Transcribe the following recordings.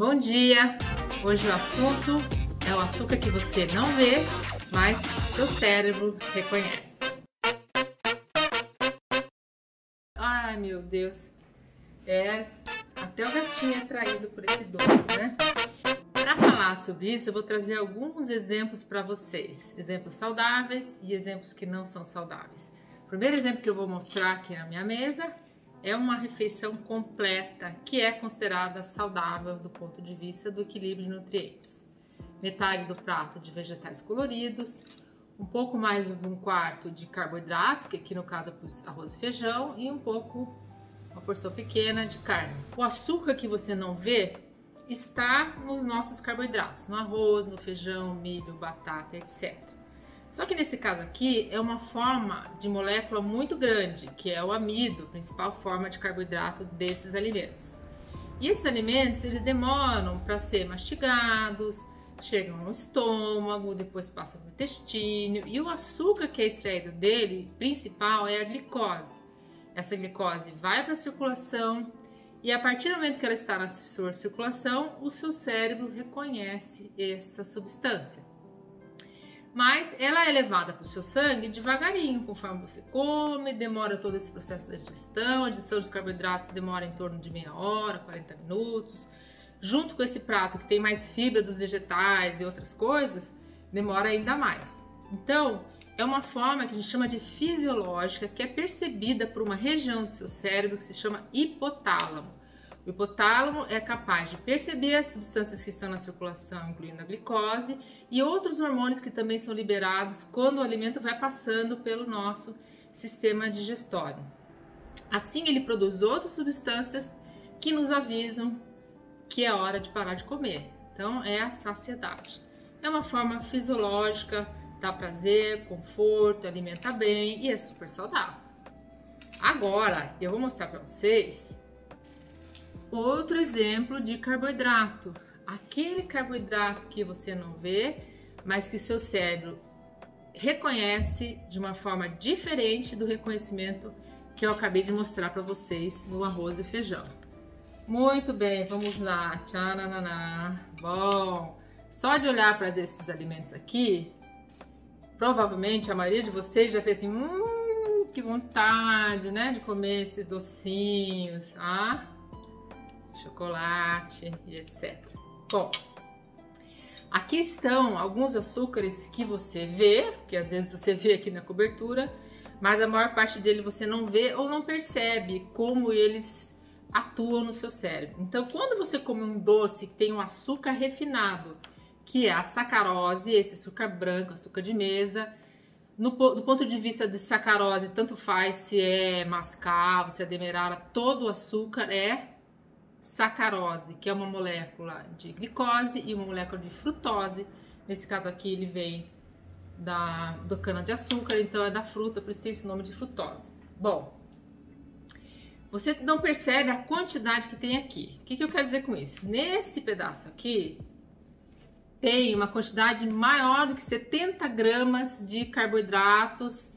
Bom dia! Hoje o assunto é o açúcar que você não vê, mas seu cérebro reconhece. Ai, meu Deus! Até o gatinho é atraído por esse doce, né? Para falar sobre isso, eu vou trazer alguns exemplos para vocês. Exemplos saudáveis e exemplos que não são saudáveis. O primeiro exemplo que eu vou mostrar aqui na minha mesa é uma refeição completa que é considerada saudável do ponto de vista do equilíbrio de nutrientes. Metade do prato de vegetais coloridos, um pouco mais de um quarto de carboidratos, que aqui no caso é arroz e feijão, e uma porção pequena de carne. O açúcar que você não vê está nos nossos carboidratos, no arroz, no feijão, milho, batata, etc. Só que nesse caso aqui é uma forma de molécula muito grande, que é o amido, principal forma de carboidrato desses alimentos. E esses alimentos, eles demoram para ser mastigados, chegam no estômago, depois passam no intestino, e o açúcar que é extraído dele, principal, é a glicose. Essa glicose vai para a circulação e a partir do momento que ela está na sua circulação, o seu cérebro reconhece essa substância. Mas ela é levada para o seu sangue devagarinho, conforme você come, demora todo esse processo da digestão. A digestão dos carboidratos demora em torno de meia hora, 40 minutos. Junto com esse prato que tem mais fibra dos vegetais e outras coisas, demora ainda mais. Então, é uma forma que a gente chama de fisiológica, que é percebida por uma região do seu cérebro que se chama hipotálamo. O hipotálamo é capaz de perceber as substâncias que estão na circulação, incluindo a glicose, e outros hormônios que também são liberados quando o alimento vai passando pelo nosso sistema digestório. Assim, ele produz outras substâncias que nos avisam que é hora de parar de comer. Então, é a saciedade. É uma forma fisiológica, dá prazer, conforto, alimenta bem e é super saudável. Agora, eu vou mostrar para vocês outro exemplo de carboidrato. Aquele carboidrato que você não vê, mas que o seu cérebro reconhece de uma forma diferente do reconhecimento que eu acabei de mostrar para vocês no arroz e feijão. Muito bem, vamos lá. Tchanananá. Bom, só de olhar para esses alimentos aqui, provavelmente a maioria de vocês já fez assim, que vontade, né, de comer esses docinhos, chocolate e etc. Bom, aqui estão alguns açúcares que você vê, porque às vezes você vê aqui na cobertura, mas a maior parte dele você não vê ou não percebe como eles atuam no seu cérebro. Então, quando você come um doce que tem um açúcar refinado, que é a sacarose, esse açúcar branco, açúcar de mesa, do ponto de vista de sacarose, tanto faz se é mascavo, se é demerara, todo o açúcar é sacarose, que é uma molécula de glicose e uma molécula de frutose. Nesse caso aqui ele vem do cana-de-açúcar, então é da fruta, por isso tem esse nome de frutose. Bom, você não percebe a quantidade que tem aqui. O que eu quero dizer com isso? Nesse pedaço aqui tem uma quantidade maior do que 70 gramas de carboidratos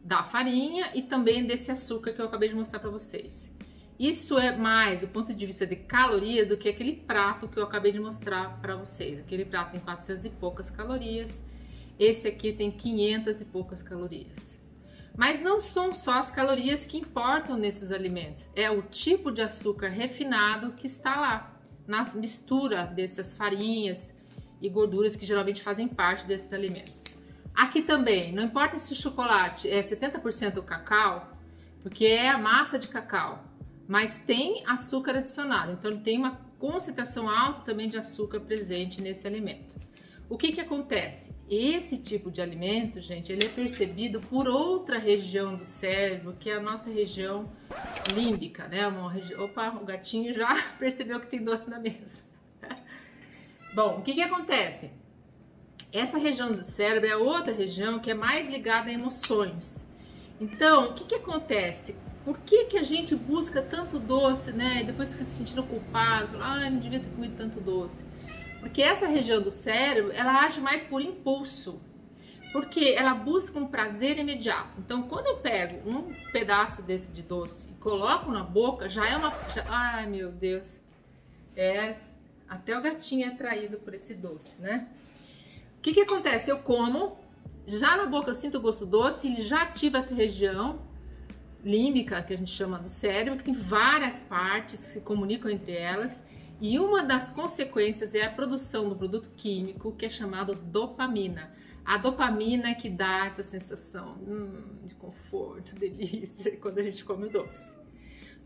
da farinha e também desse açúcar que eu acabei de mostrar para vocês. Isso é mais do ponto de vista de calorias do que aquele prato que eu acabei de mostrar para vocês. Aquele prato tem 400 e poucas calorias, esse aqui tem 500 e poucas calorias. Mas não são só as calorias que importam nesses alimentos, é o tipo de açúcar refinado que está lá, na mistura dessas farinhas e gorduras que geralmente fazem parte desses alimentos. Aqui também, não importa se o chocolate é 70% cacau, porque é a massa de cacau, mas tem açúcar adicionado, então ele tem uma concentração alta também de açúcar presente nesse alimento. O que acontece? Esse tipo de alimento, gente, ele é percebido por outra região do cérebro, que é a nossa região límbica, né? Opa, o gatinho já percebeu que tem doce na mesa. Bom, o que acontece? Essa região do cérebro é outra região que é mais ligada a emoções. Então, o que acontece? Por que a gente busca tanto doce, né? E depois fica se sentindo culpado, fala, não devia ter comido tanto doce. Porque essa região do cérebro, ela age mais por impulso. Porque ela busca um prazer imediato. Então, quando eu pego um pedaço desse de doce e coloco na boca, já é uma... ai, meu Deus. até o gatinho é atraído por esse doce, né? O que que acontece? Eu como, já na boca eu sinto o gosto doce, ele já ativa essa região límbica, que a gente chama do cérebro, que tem várias partes que se comunicam entre elas, e uma das consequências é a produção do produto químico que é chamado dopamina. A dopamina é que dá essa sensação de conforto, delícia, quando a gente come o doce.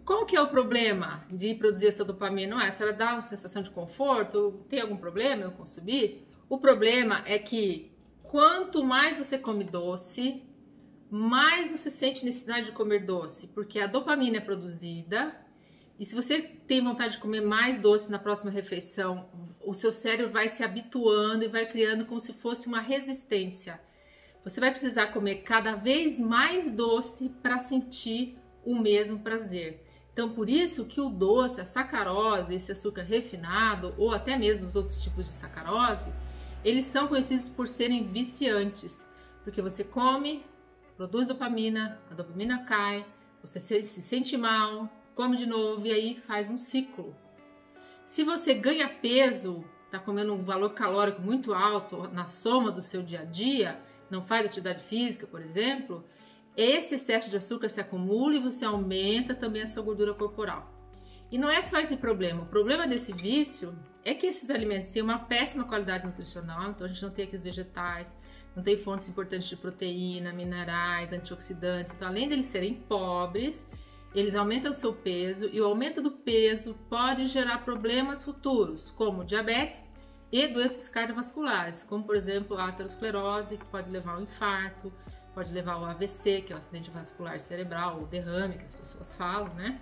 Qual que é o problema de produzir essa dopamina? Não é? Se ela dá uma sensação de conforto, tem algum problema eu consumir? O problema é que quanto mais você come doce, mais você sente necessidade de comer doce, porque a dopamina é produzida, e se você tem vontade de comer mais doce na próxima refeição, o seu cérebro vai se habituando e vai criando como se fosse uma resistência. Você vai precisar comer cada vez mais doce para sentir o mesmo prazer. Então, por isso que o doce, a sacarose, esse açúcar refinado, ou até mesmo os outros tipos de sacarose, eles são conhecidos por serem viciantes, porque você come, produz dopamina, a dopamina cai, você se sente mal, come de novo e aí faz um ciclo. Se você ganha peso, está comendo um valor calórico muito alto na soma do seu dia a dia, não faz atividade física, por exemplo, esse excesso de açúcar se acumula e você aumenta também a sua gordura corporal. E não é só esse problema, o problema desse vício é que esses alimentos têm uma péssima qualidade nutricional, então a gente não tem aqui os vegetais, não tem fontes importantes de proteína, minerais, antioxidantes, então além deles serem pobres, eles aumentam o seu peso e o aumento do peso pode gerar problemas futuros, como diabetes e doenças cardiovasculares, como por exemplo a aterosclerose, que pode levar ao infarto, pode levar ao AVC, que é o acidente vascular cerebral, ou derrame, que as pessoas falam, né?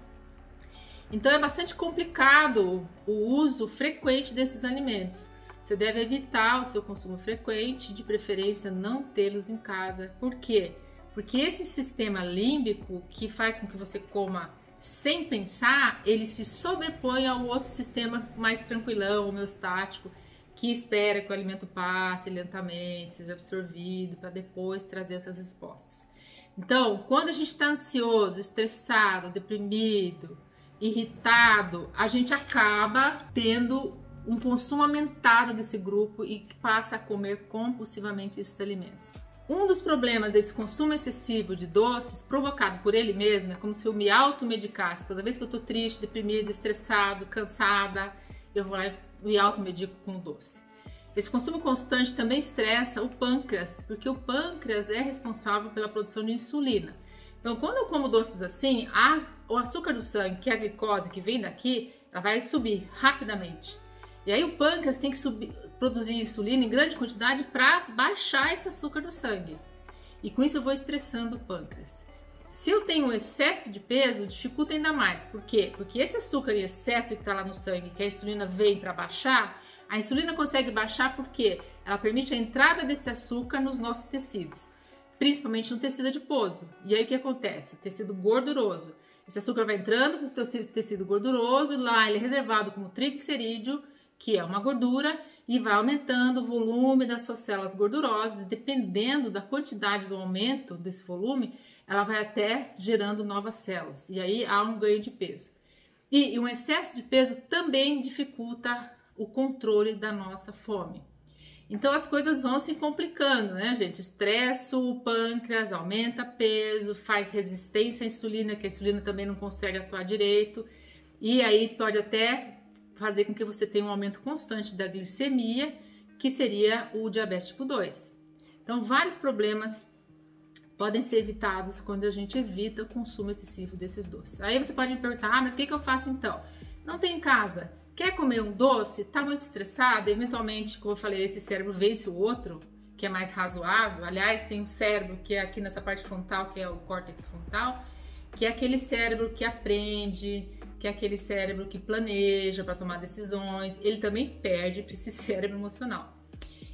Então é bastante complicado o uso frequente desses alimentos. Você deve evitar o seu consumo frequente, de preferência não tê-los em casa. Por quê? Porque esse sistema límbico que faz com que você coma sem pensar, ele se sobrepõe ao outro sistema mais tranquilão, homeostático, que espera que o alimento passe lentamente, seja absorvido, para depois trazer essas respostas. Então, quando a gente está ansioso, estressado, deprimido, irritado, a gente acaba tendo um consumo aumentado desse grupo e passa a comer compulsivamente esses alimentos. Um dos problemas desse consumo excessivo de doces, provocado por ele mesmo, é como se eu me automedicasse. Toda vez que eu estou triste, deprimida, estressado, cansada, eu vou lá e me automedico com doce. Esse consumo constante também estressa o pâncreas, porque o pâncreas é responsável pela produção de insulina. Então, quando eu como doces assim, o açúcar do sangue, que é a glicose que vem daqui, ela vai subir rapidamente. E aí o pâncreas tem que produzir insulina em grande quantidade para baixar esse açúcar do sangue. E com isso eu vou estressando o pâncreas. Se eu tenho um excesso de peso, dificulta ainda mais. Por quê? Porque esse açúcar em excesso que está lá no sangue, que a insulina vem para baixar, a insulina consegue baixar porque ela permite a entrada desse açúcar nos nossos tecidos, principalmente no tecido adiposo. E aí o que acontece? O tecido gorduroso. Esse açúcar vai entrando no tecido gorduroso, lá ele é reservado como triglicerídeo, que é uma gordura, e vai aumentando o volume das suas células gordurosas. Dependendo da quantidade do aumento desse volume, ela vai até gerando novas células, e aí há um ganho de peso. E um excesso de peso também dificulta o controle da nossa fome. Então as coisas vão se complicando, né, gente? Estressa o pâncreas, aumenta peso, faz resistência à insulina, que a insulina também não consegue atuar direito, e aí pode até fazer com que você tenha um aumento constante da glicemia, que seria o diabetes tipo 2. Então vários problemas podem ser evitados quando a gente evita o consumo excessivo desses doces. Aí você pode me perguntar, mas o que eu faço então? Não tem em casa, quer comer um doce, tá muito estressado, eventualmente, como eu falei, esse cérebro vence o outro, que é mais razoável. Aliás, tem um cérebro que é aqui nessa parte frontal, que é o córtex frontal, que é aquele cérebro que aprende, que é aquele cérebro que planeja para tomar decisões. Ele também perde para esse cérebro emocional.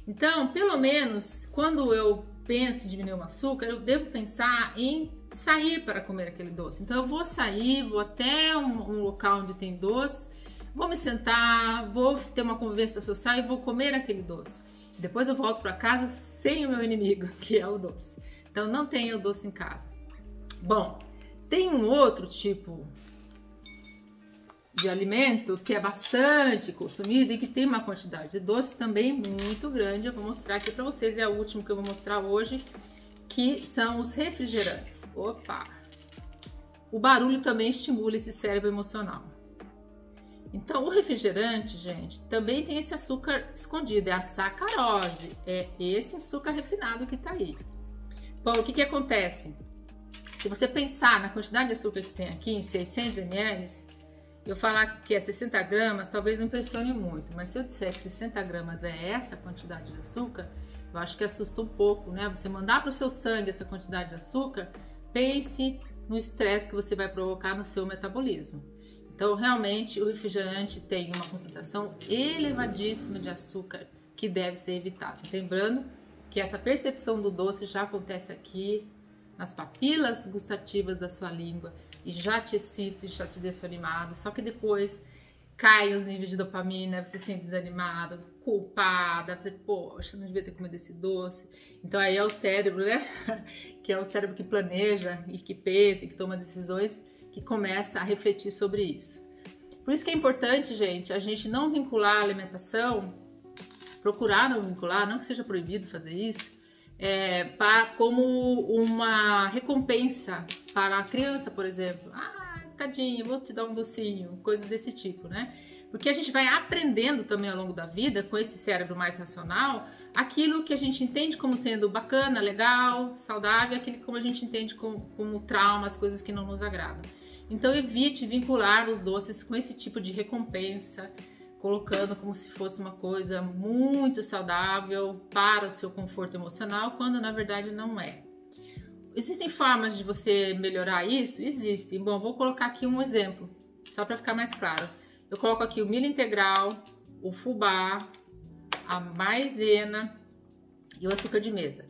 Então, pelo menos, quando eu penso em diminuir o açúcar, eu devo pensar em sair para comer aquele doce. Então eu vou sair, vou até um local onde tem doce, vou me sentar, vou ter uma conversa social e vou comer aquele doce. Depois eu volto para casa sem o meu inimigo, que é o doce. Então não tenha o doce em casa. Bom, tem um outro tipo de alimento que é bastante consumido e que tem uma quantidade de doce também muito grande. Eu vou mostrar aqui para vocês, é o último que eu vou mostrar hoje, que são os refrigerantes. Opa! O barulho também estimula esse cérebro emocional. Então, o refrigerante, gente, também tem esse açúcar escondido, é a sacarose, é esse açúcar refinado que tá aí. Bom, o que que acontece? Se você pensar na quantidade de açúcar que tem aqui, em 600 ml, eu falar que é 60 gramas, talvez não impressione muito, mas se eu disser que 60 gramas é essa quantidade de açúcar, eu acho que assusta um pouco, né? Você mandar para o seu sangue essa quantidade de açúcar, pense no estresse que você vai provocar no seu metabolismo. Então, realmente, o refrigerante tem uma concentração elevadíssima de açúcar que deve ser evitada. Lembrando que essa percepção do doce já acontece aqui nas papilas gustativas da sua língua e já te excita e já te deixa animado, só que depois caem os níveis de dopamina, você se sente desanimado, culpada, você, poxa, não devia ter comido esse doce. Então aí é o cérebro, né? Que é o cérebro que planeja e que pensa e que toma decisões, que começa a refletir sobre isso. Por isso que é importante, gente, a gente não vincular a alimentação, procurar não vincular, não que seja proibido fazer isso, como uma recompensa para a criança, por exemplo. Ah, tadinho, vou te dar um docinho, coisas desse tipo, né? Porque a gente vai aprendendo também ao longo da vida, com esse cérebro mais racional, aquilo que a gente entende como sendo bacana, legal, saudável, aquilo como a gente entende como trauma, as coisas que não nos agradam. Então evite vincular os doces com esse tipo de recompensa, colocando como se fosse uma coisa muito saudável para o seu conforto emocional, quando na verdade não é. Existem formas de você melhorar isso? Existem. Bom, vou colocar aqui um exemplo, só para ficar mais claro. Eu coloco aqui o milho integral, o fubá, a maisena e o açúcar de mesa.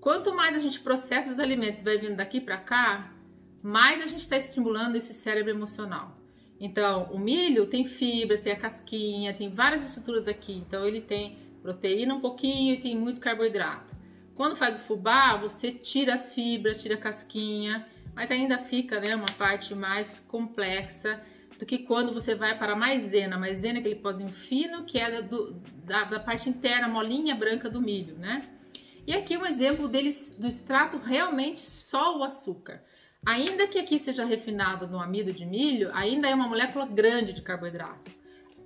Quanto mais a gente processa os alimentos e vai vindo daqui para cá, mais a gente está estimulando esse cérebro emocional. Então, o milho tem fibras, tem a casquinha, tem várias estruturas aqui. Então, ele tem proteína um pouquinho e tem muito carboidrato. Quando faz o fubá, você tira as fibras, tira a casquinha, mas ainda fica, né, uma parte mais complexa do que quando você vai para a maisena. A maisena é aquele pozinho fino que é da parte interna, molinha branca do milho, né? E aqui um exemplo deles, do extrato realmente só o açúcar. Ainda que aqui seja refinado no amido de milho, ainda é uma molécula grande de carboidrato.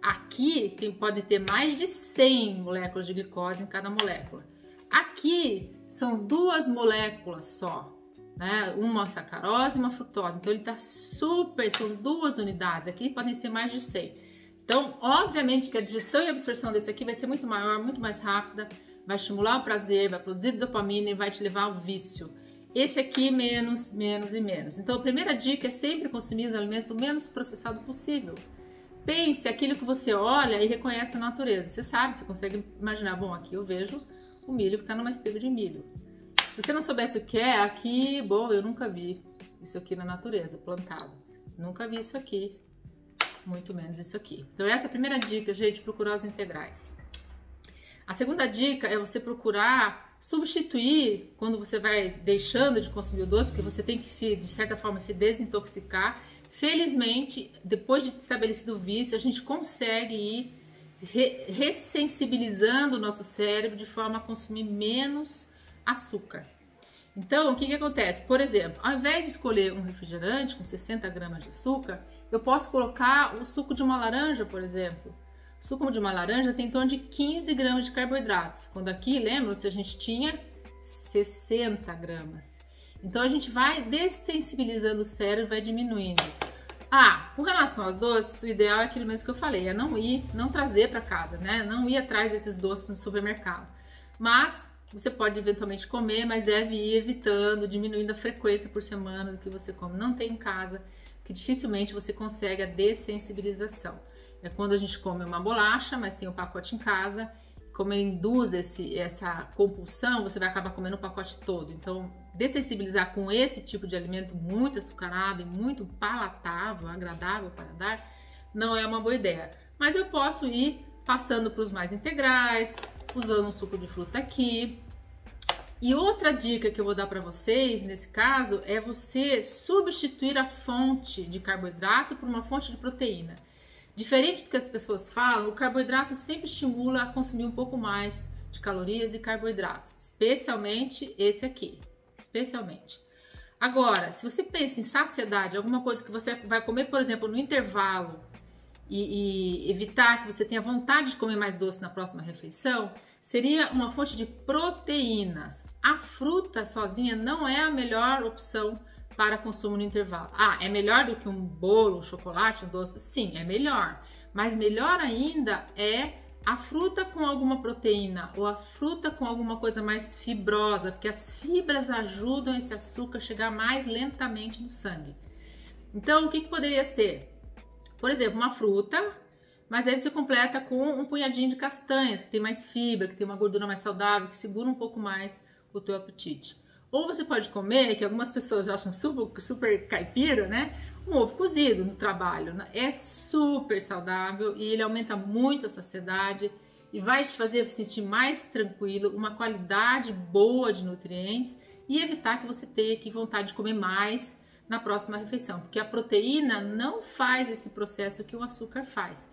Aqui pode ter mais de 100 moléculas de glicose em cada molécula. Aqui são 2 moléculas só, né? Uma sacarose e uma frutose. Então ele tá super, são 2 unidades. Aqui podem ser mais de 100. Então, obviamente que a digestão e a absorção desse aqui vai ser muito maior, muito mais rápida, vai estimular o prazer, vai produzir dopamina e vai te levar ao vício. Esse aqui, menos, menos e menos. Então, a primeira dica é sempre consumir os alimentos o menos processado possível. Pense aquilo que você olha e reconhece na natureza. Você sabe, você consegue imaginar, bom, aqui eu vejo o milho que está numa espiga de milho. Se você não soubesse o que é, aqui, bom, eu nunca vi isso aqui na natureza, plantado. Nunca vi isso aqui, muito menos isso aqui. Então, essa é a primeira dica, gente, procurar os integrais. A segunda dica é você procurar substituir quando você vai deixando de consumir o doce, porque você tem que de certa forma se desintoxicar. Felizmente, depois de estabelecido o vício, a gente consegue ir ressensibilizando o nosso cérebro de forma a consumir menos açúcar. Então, o que acontece? Por exemplo, ao invés de escolher um refrigerante com 60 gramas de açúcar, eu posso colocar o suco de uma laranja, por exemplo. O suco de uma laranja tem em torno de 15 gramas de carboidratos, quando aqui, lembram-se, a gente tinha 60 gramas. Então, a gente vai dessensibilizando o cérebro, vai diminuindo. Com relação aos doces, o ideal é aquilo mesmo que eu falei, é não trazer para casa, né? Não ir atrás desses doces no supermercado. Mas você pode eventualmente comer, mas deve ir evitando, diminuindo a frequência por semana do que você come. Não tem em casa, que dificilmente você consegue a dessensibilização. É quando a gente come uma bolacha, mas tem o pacote em casa. Como ele induz essa compulsão, você vai acabar comendo o pacote todo. Então, dessensibilizar com esse tipo de alimento muito açucarado e muito palatável, agradável para dar, não é uma boa ideia. Mas eu posso ir passando para os mais integrais, usando um suco de fruta aqui. E outra dica que eu vou dar para vocês, nesse caso, é você substituir a fonte de carboidrato por uma fonte de proteína. Diferente do que as pessoas falam, o carboidrato sempre estimula a consumir um pouco mais de calorias e carboidratos, especialmente esse aqui, especialmente. Agora, se você pensa em saciedade, alguma coisa que você vai comer, por exemplo, no intervalo e evitar que você tenha vontade de comer mais doce na próxima refeição, seria uma fonte de proteínas. A fruta sozinha não é a melhor opção para consumo no intervalo. Ah, é melhor do que um bolo, um chocolate, um doce? Sim, é melhor. Mas melhor ainda é a fruta com alguma proteína ou a fruta com alguma coisa mais fibrosa, porque as fibras ajudam esse açúcar a chegar mais lentamente no sangue. Então, o que poderia ser? Por exemplo, uma fruta, mas aí você completa com um punhadinho de castanhas, que tem mais fibra, que tem uma gordura mais saudável, que segura um pouco mais o teu apetite. Ou você pode comer, que algumas pessoas acham super caipira, né? Um ovo cozido no trabalho. É super saudável e ele aumenta muito a saciedade e vai te fazer sentir mais tranquilo, uma qualidade boa de nutrientes e evitar que você tenha vontade de comer mais na próxima refeição, porque a proteína não faz esse processo que o açúcar faz.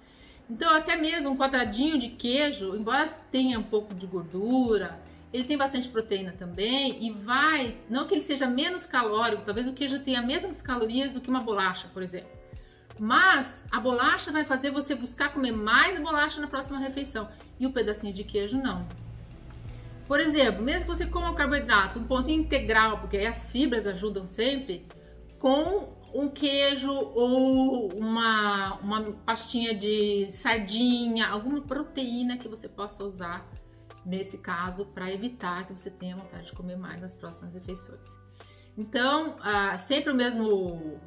Então, até mesmo um quadradinho de queijo, embora tenha um pouco de gordura, ele tem bastante proteína também e não que ele seja menos calórico, talvez o queijo tenha as mesmas calorias do que uma bolacha, por exemplo. Mas a bolacha vai fazer você buscar comer mais bolacha na próxima refeição e o pedacinho de queijo não. Por exemplo, mesmo que você coma um carboidrato, um pãozinho integral, porque aí as fibras ajudam sempre, com um queijo ou uma pastinha de sardinha, alguma proteína que você possa usar nesse caso, para evitar que você tenha vontade de comer mais nas próximas refeições. Então, sempre o mesmo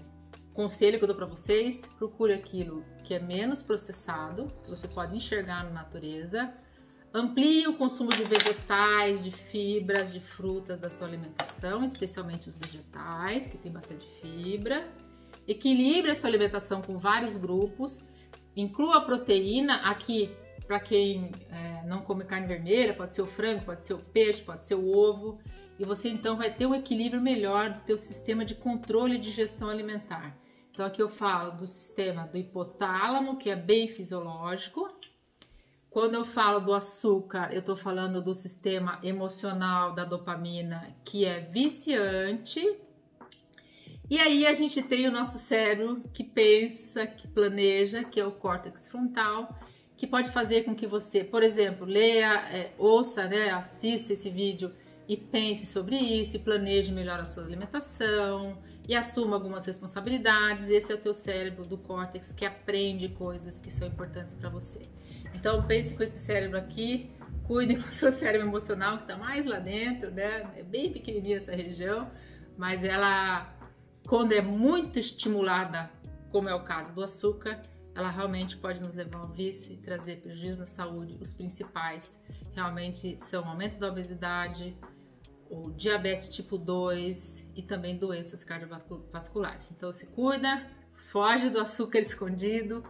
conselho que eu dou para vocês: procure aquilo que é menos processado, que você pode enxergar na natureza, amplie o consumo de vegetais, de fibras, de frutas da sua alimentação, especialmente os vegetais, que tem bastante fibra, equilibre a sua alimentação com vários grupos, inclua a proteína aqui. Para quem não come carne vermelha, pode ser o frango, pode ser o peixe, pode ser o ovo. E você então vai ter um equilíbrio melhor do teu sistema de controle de digestão alimentar. Então aqui eu falo do sistema do hipotálamo, que é bem fisiológico. Quando eu falo do açúcar, eu estou falando do sistema emocional da dopamina, que é viciante. E aí a gente tem o nosso cérebro que pensa, que planeja, que é o córtex frontal, que pode fazer com que você, por exemplo, leia, ouça, né, assista esse vídeo e pense sobre isso, e planeje melhor a sua alimentação e assuma algumas responsabilidades. Esse é o teu cérebro do córtex que aprende coisas que são importantes para você. Então pense com esse cérebro aqui, cuide com o seu cérebro emocional que está mais lá dentro, né? É bem pequenininha essa região, mas ela, quando é muito estimulada, como é o caso do açúcar, ela realmente pode nos levar ao vício e trazer prejuízo na saúde. Os principais realmente são o aumento da obesidade, o diabetes tipo 2 e também doenças cardiovasculares. Então se cuida, foge do açúcar escondido,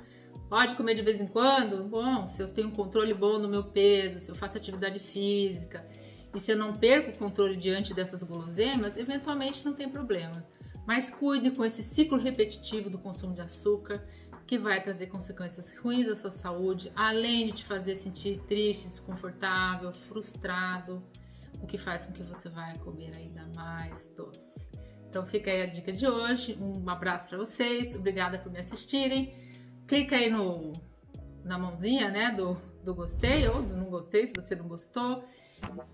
pode comer de vez em quando. Bom, se eu tenho um controle bom no meu peso, se eu faço atividade física e se eu não perco o controle diante dessas guloseimas, eventualmente não tem problema. Mas cuide com esse ciclo repetitivo do consumo de açúcar, que vai trazer consequências ruins à sua saúde, além de te fazer sentir triste, desconfortável, frustrado, o que faz com que você vai comer ainda mais doce. Então fica aí a dica de hoje, um abraço para vocês, obrigada por me assistirem. Clica aí na mãozinha, né, do gostei ou do não gostei, se você não gostou.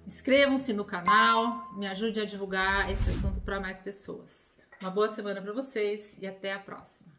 Inscrevam-se no canal, me ajude a divulgar esse assunto para mais pessoas. Uma boa semana para vocês e até a próxima.